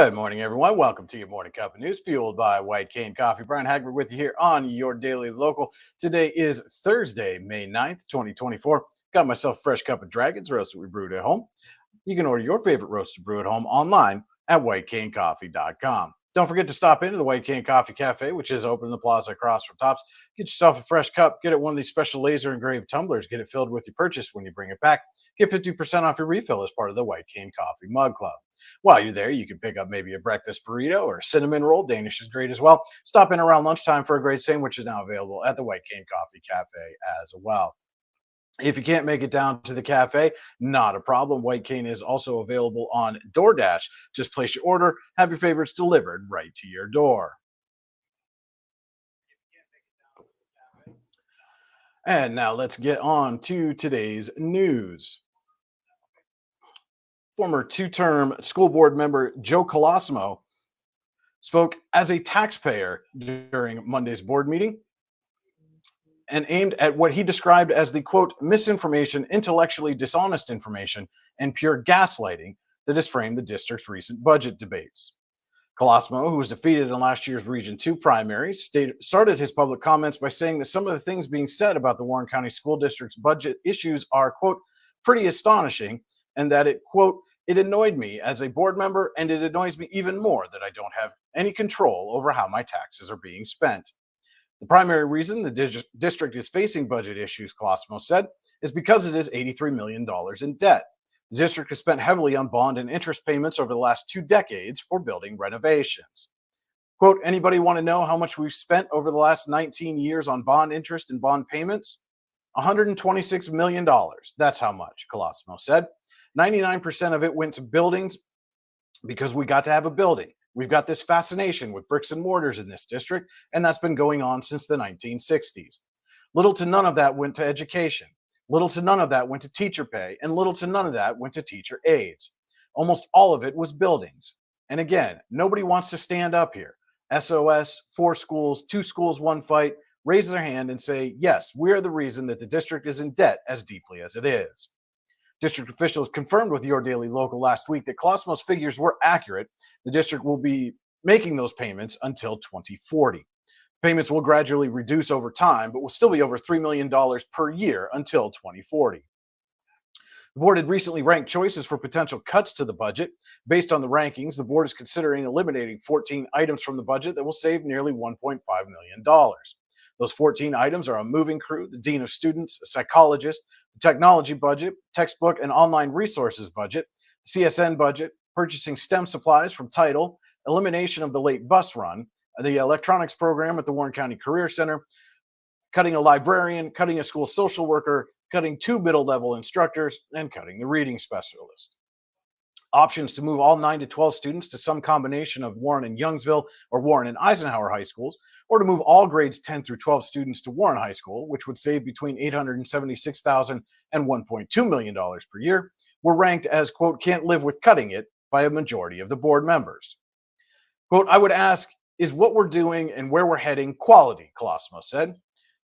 Good morning, everyone. Welcome to your morning cup of news, fueled by White Cane Coffee. Brian Hagberg with you here on your daily local. Today is Thursday, May 9th, 2024. Got myself a fresh cup of Dragons roast that we brewed at home. You can order your favorite roasted brew at home online at whitecanecoffee.com. Don't forget to stop into the White Cane Coffee Cafe, which is open in the plaza across from Tops. Get yourself a fresh cup. Get it one of these special laser engraved tumblers. Get it filled with your purchase when you bring it back. Get 50% off your refill as part of the White Cane Coffee Mug Club. While you're there, you can pick up maybe a breakfast burrito or a cinnamon roll. Danish is great as well. Stop in around lunchtime for a great sandwich is now available at the White Cane Coffee Cafe as well. If you can't make it down to the cafe, not a problem. White Cane is also available on DoorDash. Just place your order, have your favorites delivered right to your door. And now let's get on to today's news. Former two-term school board member Joe Colosimo spoke as a taxpayer during Monday's board meeting and aimed at what he described as the quote misinformation, intellectually dishonest information, and pure gaslighting that has framed the district's recent budget debates. Colosimo, who was defeated in last year's Region 2 primary, started his public comments by saying that some of the things being said about the Warren County School District's budget issues are, quote, pretty astonishing, and that it, quote, it annoyed me as a board member, and it annoys me even more that I don't have any control over how my taxes are being spent. The primary reason the district is facing budget issues, Colosimo said, is because it is $83 million in debt. The district has spent heavily on bond and interest payments over the last 2 decades for building renovations. Quote, anybody want to know how much we've spent over the last 19 years on bond interest and bond payments? $126 million. That's how much, Colosimo said. 99% of it went to buildings because we got to have a building. We've got this fascination with bricks and mortars in this district, and that's been going on since the 1960s. Little to none of that went to education. Little to none of that went to teacher pay, and little to none of that went to teacher aides. Almost all of it was buildings. And again, nobody wants to stand up here. SOS, 4 schools, 2 schools, 1 fight, raise their hand and say, yes, we are the reason that the district is in debt as deeply as it is. District officials confirmed with Your Daily Local last week that Colosimo's figures were accurate. The district will be making those payments until 2040. Payments will gradually reduce over time, but will still be over $3 million per year until 2040. The board had recently ranked choices for potential cuts to the budget. Based on the rankings, the board is considering eliminating 14 items from the budget that will save nearly $1.5 million. Those 14 items are a moving crew, the dean of students, a psychologist, the technology budget, textbook and online resources budget, CSN budget, purchasing STEM supplies from Title, elimination of the late bus run, the electronics program at the Warren County Career Center, cutting a librarian, cutting a school social worker, cutting 2 middle-level instructors, and cutting the reading specialist. Options to move all 9 to 12 students to some combination of Warren and Youngsville or Warren and Eisenhower high schools, or to move all grades 10 through 12 students to Warren High School, which would save between $876,000 and $1.2 million per year, were ranked as, quote, can't live with cutting it by a majority of the board members. Quote, I would ask, is what we're doing and where we're heading quality, Colosimo said.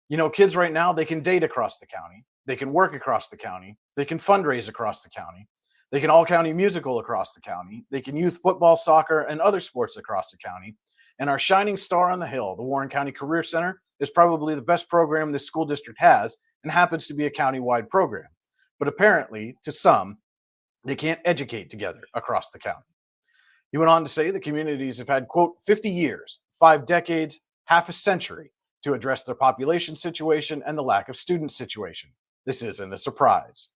You know, kids right now, they can date across the county. They can work across the county. They can fundraise across the county. They can all-county musical across the county. They can youth football, soccer, and other sports across the county. And our shining star on the hill, the Warren County Career Center, is probably the best program this school district has and happens to be a county-wide program. But apparently, to some, they can't educate together across the county. He went on to say the communities have had, quote, 50 years, 5 decades, half a century to address their population situation and the lack of student situation. This isn't a surprise.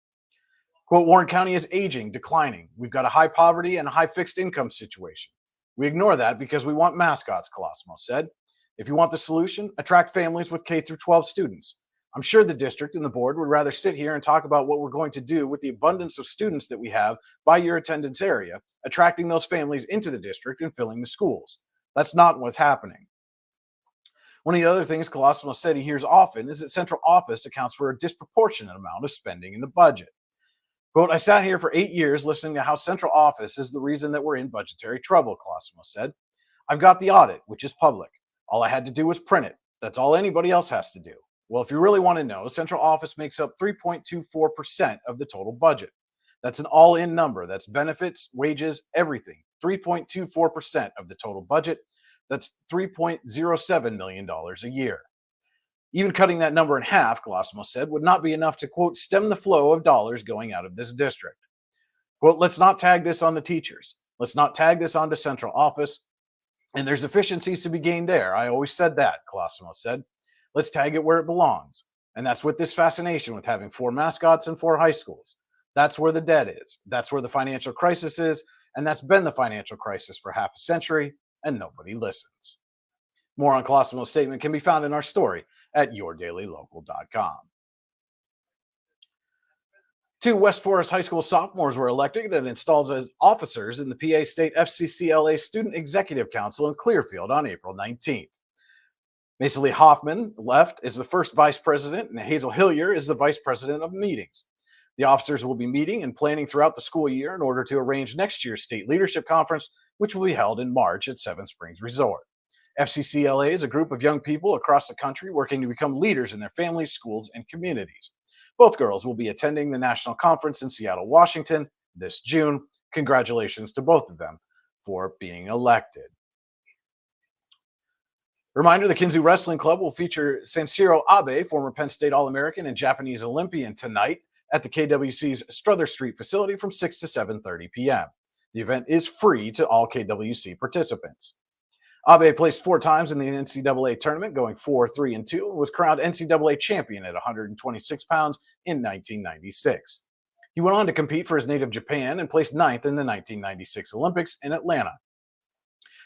Quote, Warren County is aging, declining. We've got a high poverty and a high fixed income situation. We ignore that because we want mascots, Colosimo said. If you want the solution, attract families with K through 12 students. I'm sure the district and the board would rather sit here and talk about what we're going to do with the abundance of students that we have by your attendance area, attracting those families into the district and filling the schools. That's not what's happening. One of the other things Colosimo said he hears often is that central office accounts for a disproportionate amount of spending in the budget. Quote, I sat here for 8 years listening to how central office is the reason that we're in budgetary trouble, Colosimo said. I've got the audit, which is public. All I had to do was print it. That's all anybody else has to do. Well, if you really want to know, central office makes up 3.24% of the total budget. That's an all-in number. That's benefits, wages, everything. 3.24% of the total budget. That's $3.07 million a year. Even cutting that number in half, Colosimo said, would not be enough to, quote, stem the flow of dollars going out of this district. Quote, let's not tag this on the teachers. Let's not tag this onto central office. And there's efficiencies to be gained there. I always said that, Colosimo said. Let's tag it where it belongs. And that's with this fascination with having 4 mascots and 4 high schools. That's where the debt is. That's where the financial crisis is. And that's been the financial crisis for half a century, and nobody listens. More on Colosimo's statement can be found in our story at yourdailylocal.com. 2 West Forest High School sophomores were elected and installed as officers in the PA State FCCLA Student Executive Council in Clearfield on April 19th. Mason Lee Hoffman left as the first vice president, and Hazel Hillier is the vice president of meetings. The officers will be meeting and planning throughout the school year in order to arrange next year's state leadership conference, which will be held in March at Seven Springs Resort. FCCLA is a group of young people across the country working to become leaders in their families, schools, and communities. Both girls will be attending the national conference in Seattle, Washington this June. Congratulations to both of them for being elected. Reminder, the Kinzu Wrestling Club will feature Sanshiro Abe, former Penn State All-American and Japanese Olympian, tonight at the KWC's Strother Street facility from 6 to 7:30 p.m. The event is free to all KWC participants. Abe placed 4 times in the NCAA tournament, going 4-3-2, and was crowned NCAA champion at 126 pounds in 1996. He went on to compete for his native Japan and placed 9th in the 1996 Olympics in Atlanta.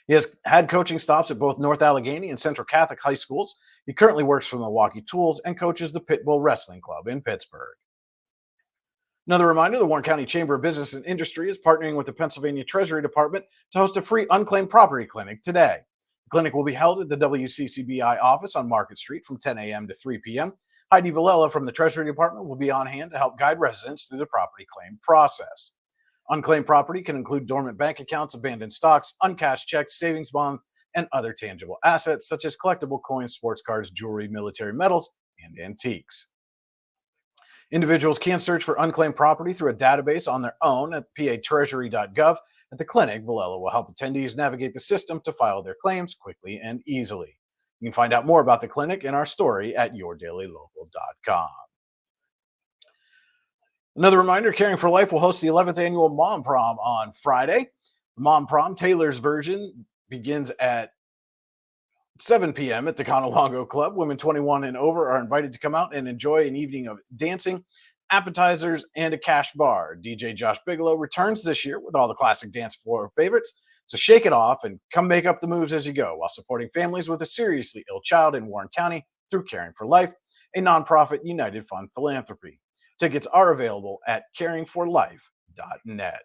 He has had coaching stops at both North Allegheny and Central Catholic high schools. He currently works for Milwaukee Tools and coaches the Pitbull Wrestling Club in Pittsburgh. Another reminder, the Warren County Chamber of Business and Industry is partnering with the Pennsylvania Treasury Department to host a free unclaimed property clinic today. The clinic will be held at the WCCBI office on Market Street from 10 a.m. to 3 p.m. Heidi Villela from the Treasury Department will be on hand to help guide residents through the property claim process. Unclaimed property can include dormant bank accounts, abandoned stocks, uncashed checks, savings bonds, and other tangible assets such as collectible coins, sports cards, jewelry, military medals, and antiques. Individuals can search for unclaimed property through a database on their own at patreasury.gov. At the clinic, Villela will help attendees navigate the system to file their claims quickly and easily. You can find out more about the clinic in our story at yourdailylocal.com. Another reminder, Caring for Life will host the 11th annual Mom Prom on Friday. Mom Prom, Taylor's version, begins at 7 p.m. at the Conowongo Club. Women 21 and over are invited to come out and enjoy an evening of dancing, appetizers, and a cash bar. DJ Josh Bigelow returns this year with all the classic dance floor favorites. So shake it off and come make up the moves as you go while supporting families with a seriously ill child in Warren County through Caring for Life, a nonprofit United Fund philanthropy. Tickets are available at caringforlife.net.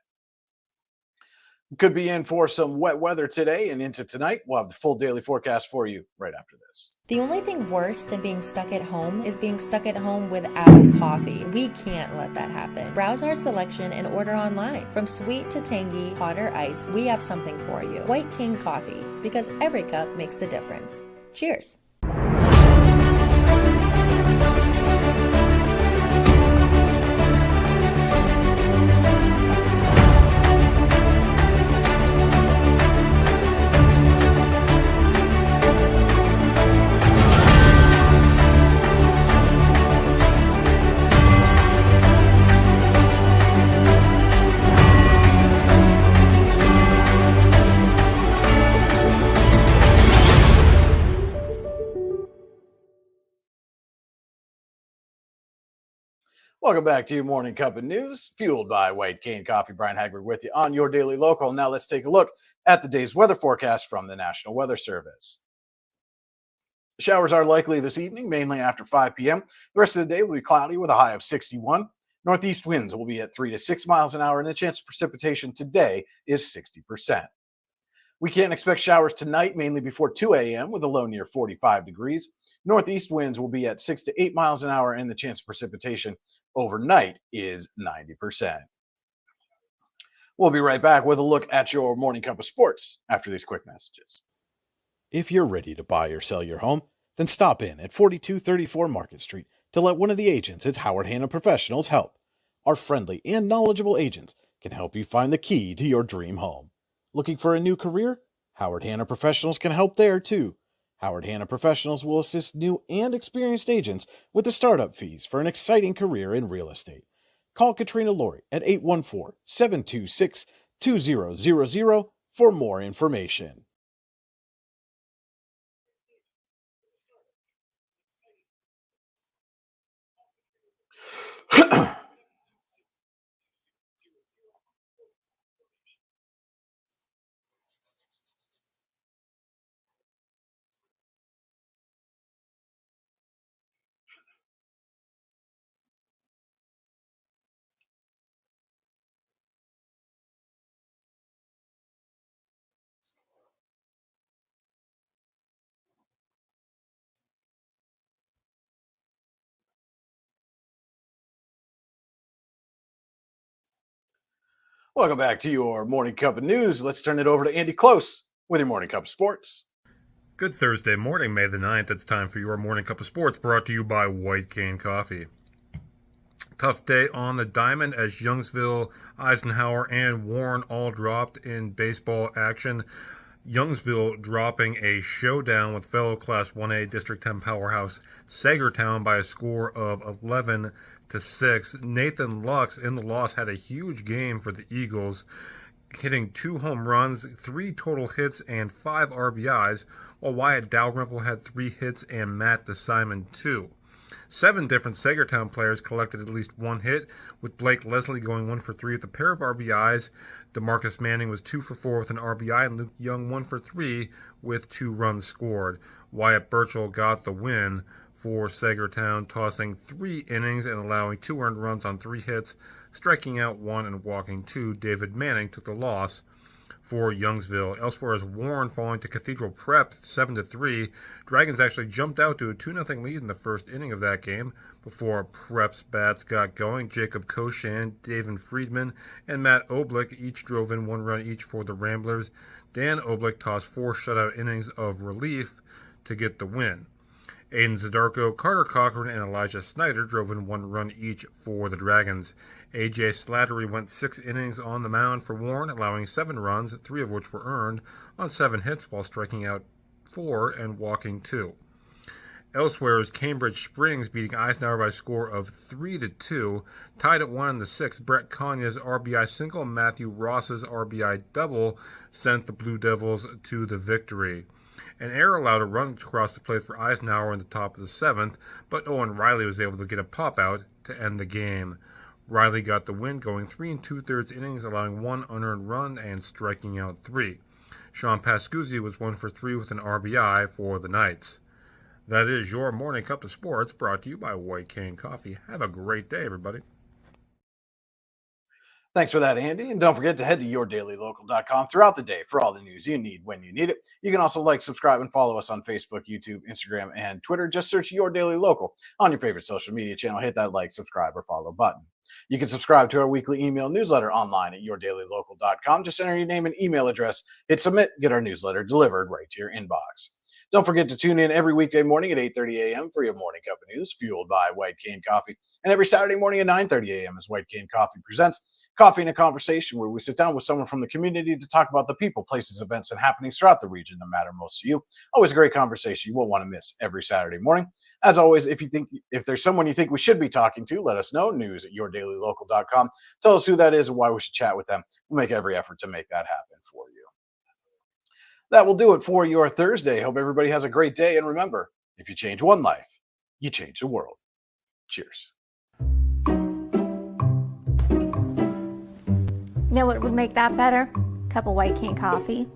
Could be in for some wet weather today and into tonight. We'll have the full daily forecast for you right after this. The only thing worse than being stuck at home is being stuck at home without coffee. We can't let that happen. Browse our selection and order online. From sweet to tangy, hot or iced, we have something for you. White King Coffee, because every cup makes a difference. Cheers. Welcome back to your Morning Cup of News, fueled by White Cane Coffee. Brian Hagberg with you on your Daily Local. Now let's take a look at the day's weather forecast from the National Weather Service. Showers are likely this evening, mainly after 5 p.m. The rest of the day will be cloudy with a high of 61. Northeast winds will be at 3 to 6 miles an hour, and the chance of precipitation today is 60%. We can't expect showers tonight, mainly before 2 a.m. with a low near 45 degrees. Northeast winds will be at 6 to 8 miles an hour, and the chance of precipitation overnight is 90%. We'll be right back with a look at your Morning Cup of Sports after these quick messages. If you're ready to buy or sell your home, then stop in at 4234 Market Street to let one of the agents at Howard Hanna Professionals help. Our friendly and knowledgeable agents can help you find the key to your dream home. Looking for a new career? Howard Hanna Professionals can help there too. Howard Hanna Professionals will assist new and experienced agents with the startup fees for an exciting career in real estate. Call Katrina Laurie at 814-726-2000 for more information. Welcome back to your Morning Cup of News. Let's turn it over to Andy Close with your Morning Cup of Sports. Good Thursday morning, May the 9th. It's time for your Morning Cup of Sports, brought to you by White Cane Coffee. Tough day on the diamond as Youngsville, Eisenhower, and Warren all dropped in baseball action. Youngsville dropping a showdown with fellow Class 1A District 10 powerhouse Sagertown by a score of 11-6. Nathan Lux in the loss had a huge game for the Eagles, hitting 2 home runs, 3 total hits, and 5 RBIs, while Wyatt Dalrymple had 3 hits and Matt DeSimon 2. 7 different Sagertown players collected at least 1 hit, with Blake Leslie going 1 for 3 with a pair of RBIs. DeMarcus Manning was 2 for 4 with an RBI, and Luke Young 1 for 3 with 2 runs scored. Wyatt Burchell got the win for Sagertown, tossing 3 innings and allowing 2 earned runs on 3 hits, striking out 1 and walking 2. David Manning took the loss for Youngsville. Elsewhere, as Warren falling to Cathedral Prep 7-3, Dragons actually jumped out to a 2-0 lead in the first inning of that game before Prep's bats got going. Jacob Koshan, David Friedman, and Matt Oblick each drove in 1 run each for the Ramblers. Dan Oblick tossed 4 shutout innings of relief to get the win. Aiden Zadarko, Carter Cochran, and Elijah Snyder drove in 1 run each for the Dragons. A.J. Slattery went 6 innings on the mound for Warren, allowing 7 runs, 3 of which were earned, on 7 hits while striking out 4 and walking 2. Elsewhere is Cambridge Springs beating Eisenhower by a score of 3-2. Tied at 1 in the 6th, Brett Kanya's RBI single and Matthew Ross's RBI double sent the Blue Devils to the victory. An error allowed a run across the plate for Eisenhower in the top of the 7th, but Owen Riley was able to get a pop-out to end the game. Riley got the win, going 3 2/3 innings, allowing 1 unearned run and striking out 3. Sean Pascuzzi was 1 for 3 with an RBI for the Knights. That is your Morning Cup of Sports, brought to you by White Cane Coffee. Have a great day, everybody. Thanks for that, Andy. And don't forget to head to yourdailylocal.com throughout the day for all the news you need when you need it. You can also like, subscribe, and follow us on Facebook, YouTube, Instagram, and Twitter. Just search Your Daily Local on your favorite social media channel. Hit that like, subscribe, or follow button. You can subscribe to our weekly email newsletter online at yourdailylocal.com. Just enter your name and email address, hit submit, get our newsletter delivered right to your inbox. Don't forget to tune in every weekday morning at 8:30 a.m. for your Morning Cup of News, fueled by White Cane Coffee. And every Saturday morning at 9:30 a.m. as White Cane Coffee presents Coffee and a Conversation, where we sit down with someone from the community to talk about the people, places, events, and happenings throughout the region that matter most to you. Always a great conversation you won't want to miss every Saturday morning. As always, if there's someone you think we should be talking to, let us know. News at yourdailylocal.com. Tell us who that is and why we should chat with them. We'll make every effort to make that happen for you. That will do it for your Thursday. Hope everybody has a great day. And remember, if you change one life, you change the world. Cheers. You know what would make that better? A cup of White Cane coffee.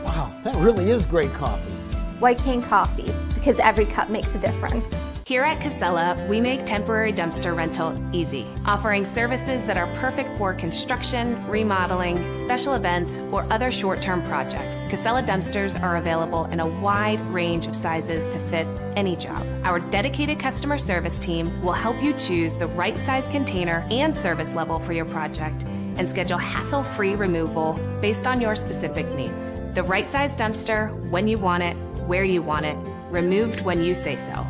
Wow, that really is great coffee. White Cane coffee, because every cup makes a difference. Here at Casella, we make temporary dumpster rental easy, offering services that are perfect for construction, remodeling, special events, or other short-term projects. Casella dumpsters are available in a wide range of sizes to fit any job. Our dedicated customer service team will help you choose the right size container and service level for your project and schedule hassle-free removal based on your specific needs. The right size dumpster, when you want it, where you want it, removed when you say so.